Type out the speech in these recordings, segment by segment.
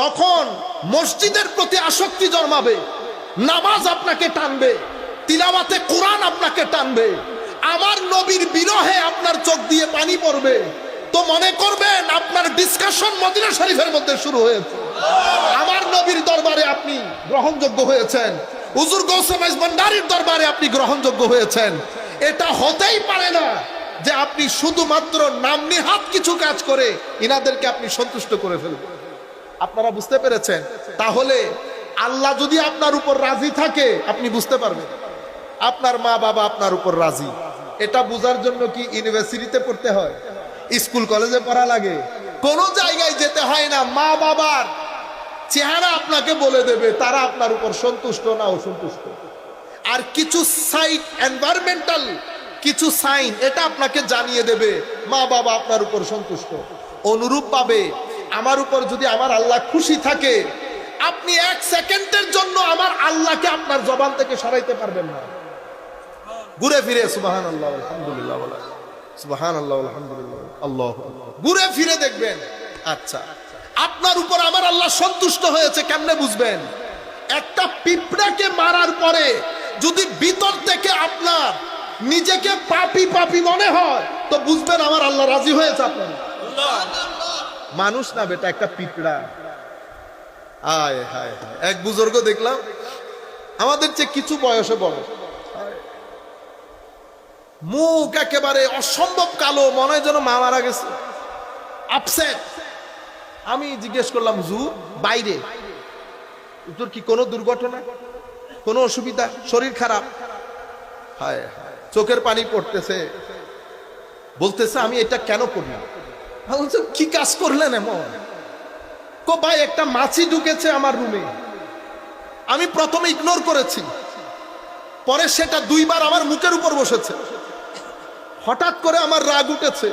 যখন মসজিদের প্রতি আসক্তি জন্মাবে, নামাজ আপনাকে টানবে, তিলাওয়াতে কোরআন আপনাকে টানবে, আমার নবীর বিরহে আপনার চোখ দিয়ে পানি পড়বে, তো মনে করবেন আপনার ডিসকাশন মদিনা শরীফের মধ্যে শুরু হয়েছে। আমার নবীর দরবারে আপনি গ্রহণযোগ্য হয়েছেন, হুজুর গৌসে মাইজ ভান্ডারীর দরবারে আপনি গ্রহণযোগ্য হয়েছেন। এটা হতেই পারে না যে আপনি শুধুমাত্র নামনিহাত কিছু কাজ করে ইনাদেরকে আপনি সন্তুষ্ট করে ফেলবেন। আপনারা বুঝতে পেরেছেন? তাহলে আল্লাহ যদি আপনার উপর রাজি থাকে আপনি বুঝতে পারবেন আপনার মা বাবা আপনার উপর রাজি। এটা বোঝার জন্য কি ইউনিভার্সিটিতে পড়তে হয়, স্কুল কলেজে পড়া লাগে? কোনো জায়গায় যেতে হয় না। মা বাবার চেহারা আপনাকে বলে দেবে তারা আপনার উপর সন্তুষ্ট না অসন্তুষ্ট। আর কিছু সাইট, এনভায়রনমেন্টাল কিছু সাইন এটা আপনাকে জানিয়ে দেবে মা বাবা আপনার উপর সন্তুষ্ট। অনুরূপ ভাবে আমার উপর যদি আমার আল্লাহ খুশি থাকে, আপনি এক সেকেন্ডের জন্য আমার আল্লাহকে আপনার জবান থেকে সরাইতে পারবেন না। ঘুরে ফিরে সুবহানাল্লাহ আলহামদুলিল্লাহ বলা, সুবহানাল্লাহ আলহামদুলিল্লাহ আল্লাহু আকবার, ঘুরে ফিরে দেখবেন আচ্ছা আপনার উপর আমার আল্লাহ সন্তুষ্ট হয়েছে। কেমনে বুঝবেন? একটা পিঁপড়াকে মারার পরে যদি ভিতর থেকে আপনার নিজেকে পাপী পাপী মনে হয় তো বুঝবেন আমার আল্লাহ রাজি হয়েছে আপনার। মানুষ না বেটা, একটা পিঁপড়া। আয় হায় হায়, এক বুজুর্গ দেখলাম আমাদের চেয়ে কিছু বয়সে বড়, মুখ একেবারে অসম্ভব কালো, মনে হয় যেন মা মারা গেছে, আপসেট। আমি জিজ্ঞেস করলাম হুজুর বাইরে তোর কি কোনো দুর্ঘটনা, কোনো অসুবিধা, শরীর খারাপ? হায় হায়, চোখের পানি পড়তেছে, বলতেছে আমি এটা কেন করলাম। বলছে কি কাজ করলেন এমন? কো ভাই একটা মাছি ঢুকেছে আমার রুমে, আমি প্রথমে ইগনোর করেছি, পরে সেটা দুইবার আমার মুখের উপর বসেছে, হঠাৎ করে আমার রাগ উঠেছে,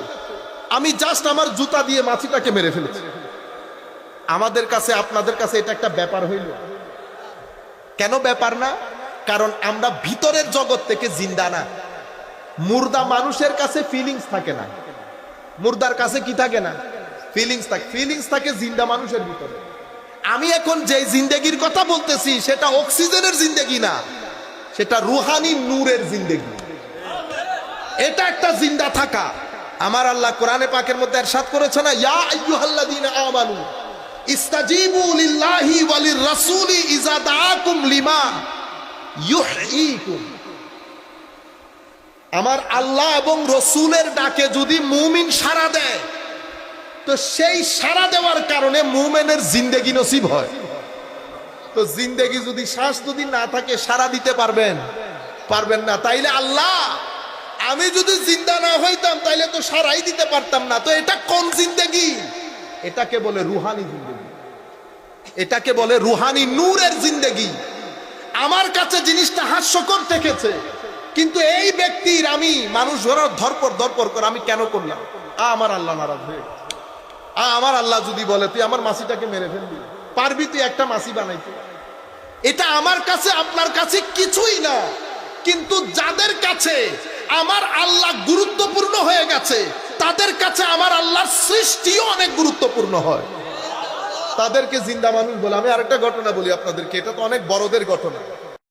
আমি জাস্ট আমার জুতা দিয়ে মাছিটাকে মেরে ফেলেছি। আমাদের কাছে আপনাদের কাছে এটা একটা ব্যাপার হইল? কেন ব্যাপার না? কারণ আমরা ভিতরের জগৎ থেকে জিন্দা না। মুর্দা মানুষের কাছে ফিলিংস থাকে না, মুর্দার কাছে কি থাকে না? ফিলিংস থাকে। ফিলিংস থাকে জিন্দা মানুষের ভিতরে। আমি এখন যে জিন্দেগির কথা বলতেছি সেটা অক্সিজেনের জিন্দেগি না, সেটা রুহানি নূরের জিন্দেগি। এটা একটা জিন্দা থাকা। আমার আল্লাহ কোরআনে পাকের মধ্যে ইরশাদ করেছে না, ইয়া আইয়ুহাল্লাযীনা আমানু ইস্তাজিবু লিল্লাহি ওয়া লির-রাসূলি ইযা দাআকুম লিমা ইউহয়িকুম। আমার আল্লাহ এবং রসুলের ডাকে যদি মুমিন সাড়া দেয় তো সেই সাড়া দেওয়ার কারণে মুমিনের জিন্দেগি নসিব হয়। তো জিন্দেগি যদি, শ্বাস যদি না থাকে সাড়া দিতে পারবেন? পারবেন না। তাইলে আল্লাহ আমি যদি জিন্দা না হইতাম তাইলে তো সাড়াই দিতে পারতাম না। তো এটা কোন জিন্দেগি? এটাকে বলে রুহানি জিন্দেগি, এটাকে বলে রুহানি নূরের জিন্দেগি। আমার কাছে জিনিসটা হাস্যকর দেখেছে, কিন্তু এই ব্যক্তির আমি মানুষ ধরপর করে আমি কেন করলাম? আমার আল্লাহ নারাজ হয়ে গেছে। আমার আল্লাহ যদি বলে তুই আমার মাছিটাকে মেরে ফেলবি, পারবি তুই একটা মাছি বানাইতে? এটা আমার কাছে আপনার কাছে কিছুই না, কিন্তু যাদের কাছে আমার আল্লাহ গুরুত্বপূর্ণ হয়ে গেছে তাদের কাছে আমার আল্লাহর সৃষ্টিও অনেক গুরুত্বপূর্ণ হয়, তাদেরকে জিন্দা মানুষ বলে। আমি আরেকটা ঘটনা বলি আপনাদেরকে, এটা তো অনেক বড়দের ঘটনা।